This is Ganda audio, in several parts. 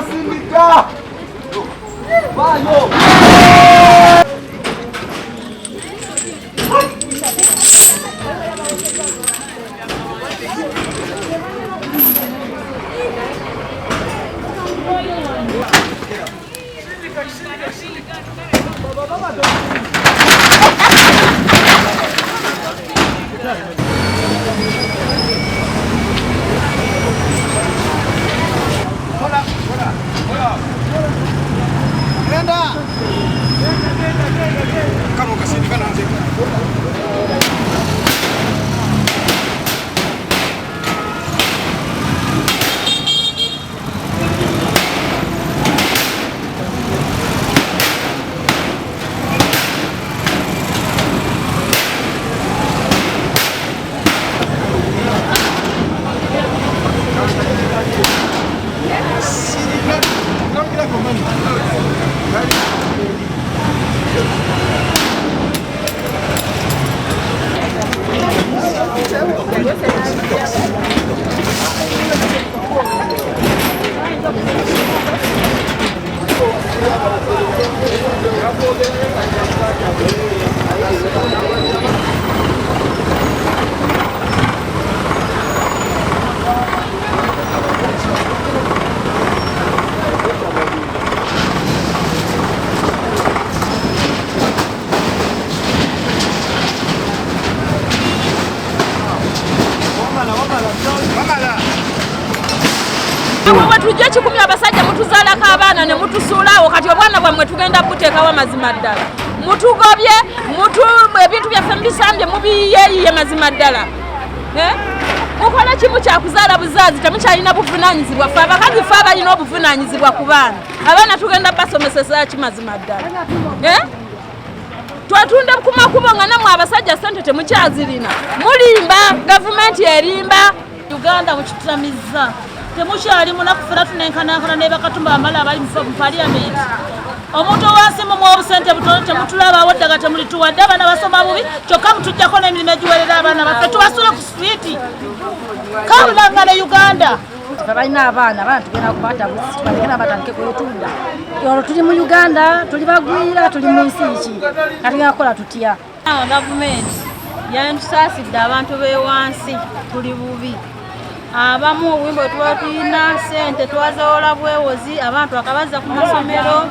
Sindika! Bayo! Tujja kikumi abasajja mutuzaalako abaana ne mutusuulawo kati obwana bwammwe tugenda buteekawo mazima ddala mutugobye ebintu byaffe mubisambye mubiyeeyiye mazima ddala mukola kimu kyakuzaala buzaazi temukyalina buvunaanyizibwa ffe abakazi ffe abalina obuvunaanyizibwa ku abaana tugenda basomeseza ki mazima ddala twatunde ku makubo nga nammwe abasajja ssente temukyazirina mulimba gavumenti erimba Uganda mukitutamizza temukyali munakufuna tunenkanakana ne bakatumba bamala abali mu parliament omuntu owansimu mu obusente butono temutulabawo ddala temulituwadde abaana basoma bubi kyokka mutujjako n'emirimu egiwerera abaana baffe tubasule ku switi kabulangana Uganda balina abaana tugenda kubaata busi bagenda batandike kwetunda olwo tuli mu Uganda tuli bagwira tuli mu nsi ki katugenda kukola tutya gavumenti yantusaasidde abantu bewansi tuli bubi abamu obwimbo tuba tulina ssente twazoola bwewozi abantu akabaza ku masomero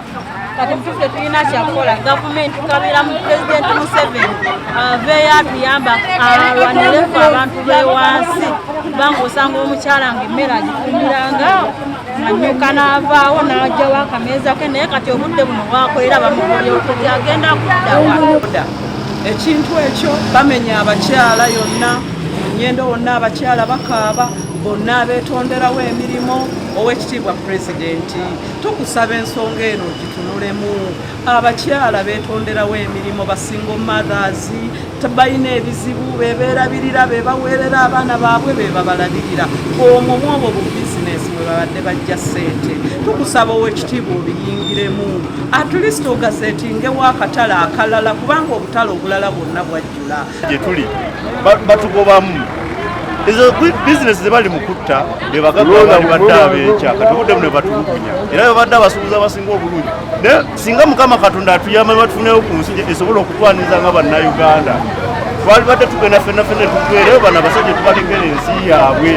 kati mutuffe tulina kyakukola gavumenti tukabira mu pulezidenti Museveni aveeyo atuyamba alwanire ffe abantu bewansi kubanga osanga omukyala ng'emmere agifumbiranga anyuka n'avaawo n'ajjawo akameeza ke naye kati obudde buno bwakolera bamugobye okuti agenda kuddawa ekintu ekyo bamenya abakyala yonna nyendo wonna abakyala bakaaba bonna abeetonderawo emirimu. Oweekitiibwa Pulezidenti, tukusaba ensonga eno gitunulemu. Abakyala beetonderawo emirimu, ba single mothers tebalina ebizibu, bebeerabirira, bebaweerera abaana baabwe, bebabalabirira. Omwo mwobwo bu bizinesi mwe babadde bajja ssente. Tukusaba Oweekitiibwa obiyingiremu, at least ogazeetingewo akatale akalala, kubanga obutale obulala bwonna bwajjula. Gye tuli batugobamu ezo bizinesi zebali mu kutta bebagagga bali badde abeekya kati obuddemu ne batulugunya era bebadde abasuubuzi abasinga obulungi naye singa Mukama Katonda atuyamba ne batufuneyo ku nsi esobola okutwaniriza nga bannayuganda twalibadde tugenda ffenna tukubeereyo bano abasajja tubalekera ensi yaabwe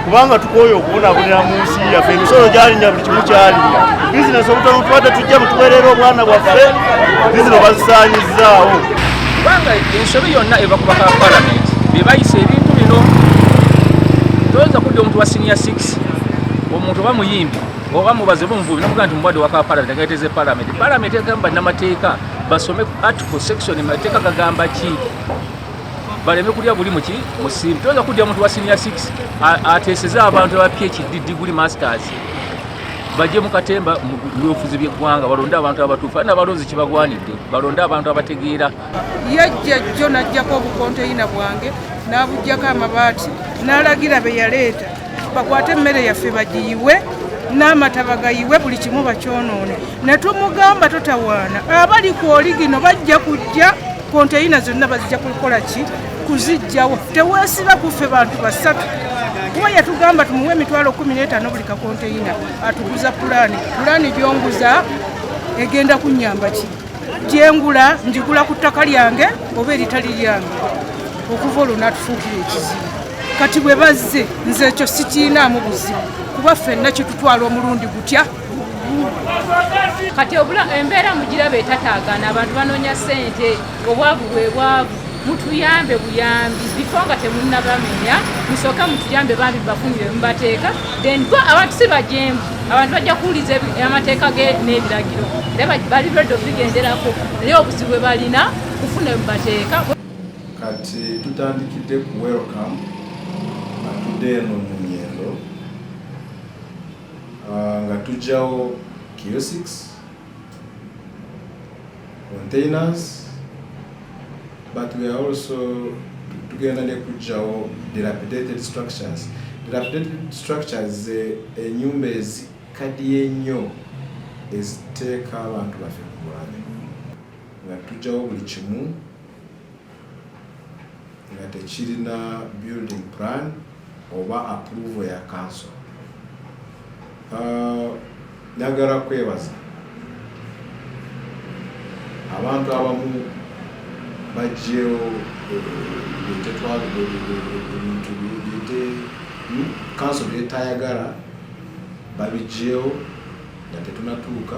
kubanga tukooye okubonaabonera mu nsi yaffe emisolo gyalinya buli kimu kyalinya bizinesi obutono tubadde tujja mutubeerera obwana bwaffe bizino bazisaanyizaawo kubanga ensobi yonna eva ku baka palamenti bebayisa ebintu bino toyinza kudda omuntu wa senior 6 omuntu oba muyimbi oba mubaze bumuvubi nomugaa nti mubadde waka palamenti agaeteze palamenti egamba namateeka basome article section mateeka gagamba ki baleme kulya buli muki musimbi toyinza kudda omuntu wa senior 6 ateeseze abantu aba PhD degree masters bajje mu katemba mu byobufuzi by'eggwanga balonde abantu abatuufu n'abalonzi kibagwanidde balonde abantu abategeera. Yajja jjo n'ajjako obukonteyina bwange n'abuggyako amabaati n'alagira be yaleeta bakwate emmere yaffe bagiyiwe n'amata bagayiwe buli kimu bakyonoone ne tumugamba totawaana abali ku oligino bajja kujja konteyina zonna bazijja kukola ki kuzijjawo teweesiba kuffe bantu basatu kuba yatugamba tumuwe emitwalo 15 buli kakonteyina atuguza pulaani gyonguza egenda kunnyamba ki gyengula njigula ku ttaka lyange oba eritali lyange okuva olwo n'atufuukira ekizibu kati bwe bazze nze ekyo sikiinaamu buzibu kuba ffenna kitutwala omulundi gutya kati embeera mugiraba etataagana abantu banoonya ssente obwavu bwe bwavu mutuyambe buyambi bifo nga temunnabamenya musooka mutuyambe bambi bafunire mubateeka then go abantu si bajembu abantu bajja kuwuliza amateeka ge n'ebiragiro era bali redo bigenderako naye obuzibu bwe balina kufuna mubateeka. Kati tutandikidde ku welcome atudde eno mu Nyendo nga tujjawo kiosks, containers, but we are also tugenda ne kujjawo dilapidated structures. Dilapidated structures ennyumba ezikaddiye ennyo eziteeka abantu baffe ku bulabe nga tujjawo buli kimu nga tekirina building plan oba approval ya council. Njagala kwebaza abantu abamu bajjeyo ebintu council byetayagala babijjeyo nga tetunatuuka